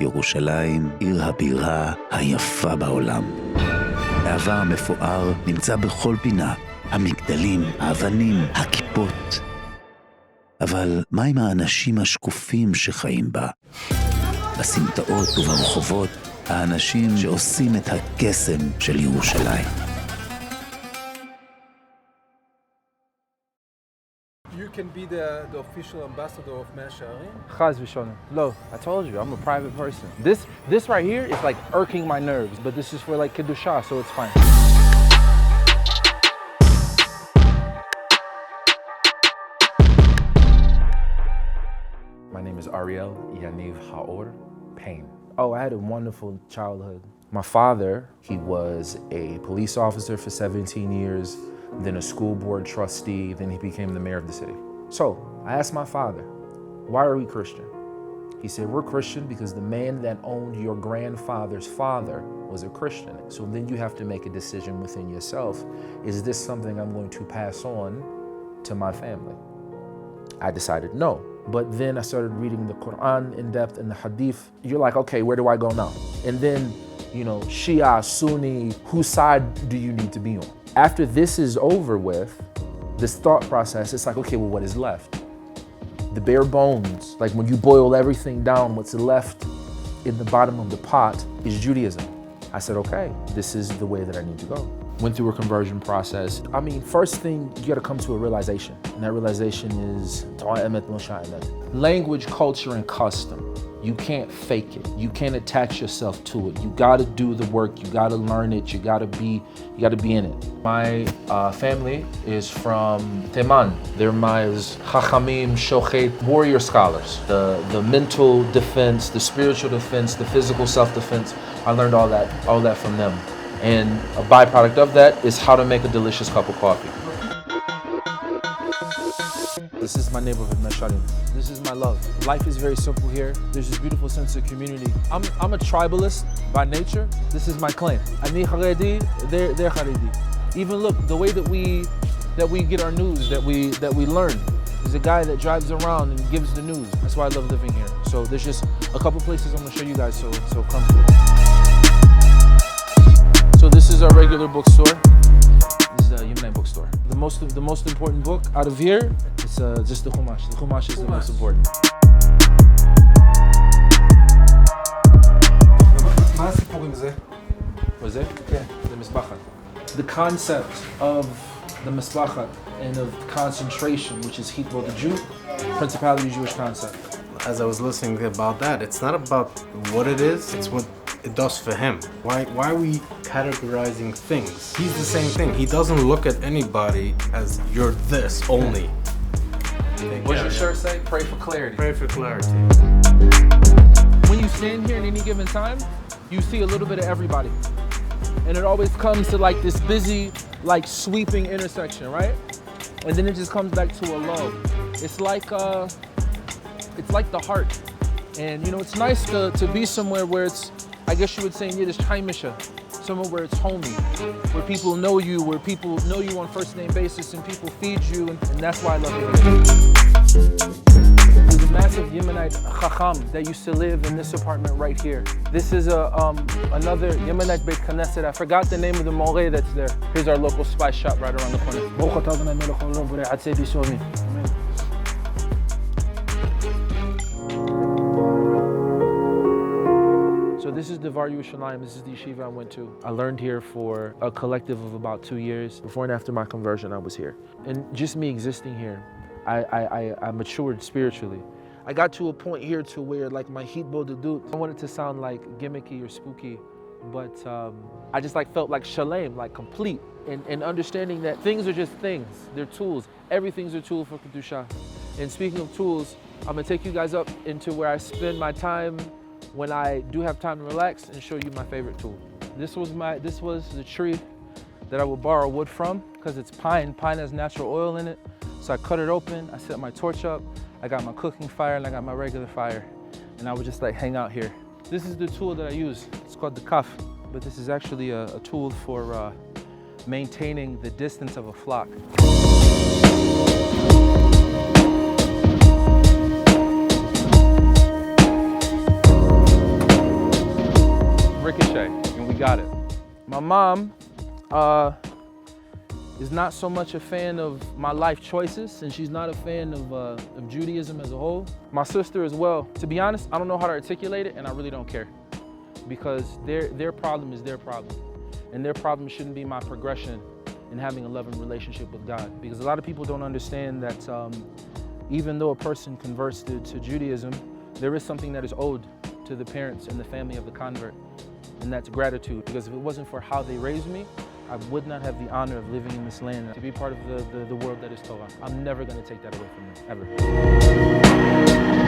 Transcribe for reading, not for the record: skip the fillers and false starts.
ירושלים, עיר הבירה היפה בעולם. העבר המפואר נמצא בכל פינה, המגדלים, האבנים, הכיפות. אבל מה עם האנשים השקופים שחיים בה? בסמטאות וברחובות, האנשים שעושים את הקסם של ירושלים. You can be the official ambassador of Mea Shearim? Chaz v'sholem. No, I told you, I'm a private person. This right here is like irking my nerves, but this is for like Kedusha, so it's fine. My name is Ariel Yaniv Haor Fein. Oh, I had a wonderful childhood. My father, he was a police officer for 17 years, then a school board trustee, then he became the mayor of the city. So I asked my father, why are we Christian? He said, we're Christian because the man that owned your grandfather's father was a Christian. So then you have to make a decision within yourself. Is this something I'm going to pass on to my family? I decided no. But then I started reading the Quran in depth and the Hadith. You're like, okay, where do I go now? And then, you know, Shia, Sunni, whose side do you need to be on? After this is over with, this thought process, it's like, okay, well, what is left? The bare bones, like when you boil everything down, what's left in the bottom of the pot is Judaism. I said, okay, this is the way that I need to go. Went through a conversion process. I mean, first thing, you gotta come to a realization. And that realization is language, culture, and custom. You can't fake it. You can't attach yourself to it. You gotta do the work. You gotta learn it. You gotta be in it. My family is from Teman. They're my Chachamim, Shochet, warrior scholars. The mental defense, the spiritual defense, the physical self-defense. I learned all that from them. And a byproduct of that is how to make a delicious cup of coffee. This is my neighborhood, Mea Shearim. This is my love. Life is very simple here. There's this beautiful sense of community. I'm a tribalist by nature. This is my clan. Ani Haredi, they're Haredi. Even look, the way that we get our news, that we learn. There's a guy that drives around and gives the news. That's why I love living here. So there's just a couple places I'm gonna show you guys, so come through. So this is our regular bookstore. This is a Yemenite bookstore. The most important book out of here is just the Chumash. The Chumash is the most important. מה הסיפור עם זה? What is it? Yeah, the misbaha. The concept of the misbaha and of concentration, which is hitbo the Jew, principality Jewish concept. As I was listening about that, it's not about what it is, it's what it does for him. Why are we categorizing things? He's the same thing. He doesn't look at anybody as you're this only. What's your shirt say? Pray for clarity. Pray for clarity. When you stand here at any given time, you see a little bit of everybody. And it always comes to like this busy, like sweeping intersection, right? And then it just comes back to a lull. It's like the heart. And you know, it's nice to be somewhere where it's, I guess you would say in Yiddish, heimisha, somewhere where it's homey, where people know you, where people know you on first name basis and people feed you, and that's why I love it. There's a massive Yemenite Chacham that used to live in this apartment right here. This is another Yemenite Beit Knesset. I forgot the name of the mole that's there. Here's our local spice shop right around the corner. So this is the Barrio Yerushalayim. This is the yeshiva I went to. I learned here for a collective of about 2 years. Before and after my conversion, I was here. And just me existing here, I matured spiritually. I got to a point here to where like my hitbo dedut, I wanted to sound like gimmicky or spooky, but I just like felt like shalem, like complete. And understanding that things are just things. They're tools. Everything's a tool for Kedusha. And speaking of tools, I'm gonna take you guys up into where I spend my time when I do have time to relax and show you my favorite tool. This was the tree that I would borrow wood from because it's pine. Pine has natural oil in it. So I cut it open, I set my torch up, I got my cooking fire and I got my regular fire. And I would just like hang out here. This is the tool that I use. It's called the kaf, but this is actually a tool for maintaining the distance of a flock. ricochet, and we got it. My mom is not so much a fan of my life choices, and she's not a fan of Judaism as a whole. My sister as well. To be honest, I don't know how to articulate it, and I really don't care, because their problem is their problem, and their problem shouldn't be my progression in having a loving relationship with God. Because a lot of people don't understand that even though a person converts to Judaism, there is something that is owed to the parents and the family of the convert, and that's gratitude. Because if it wasn't for how they raised me, I would not have the honor of living in this land, to be part of the world that is Torah. I'm never going to take that away from them, ever.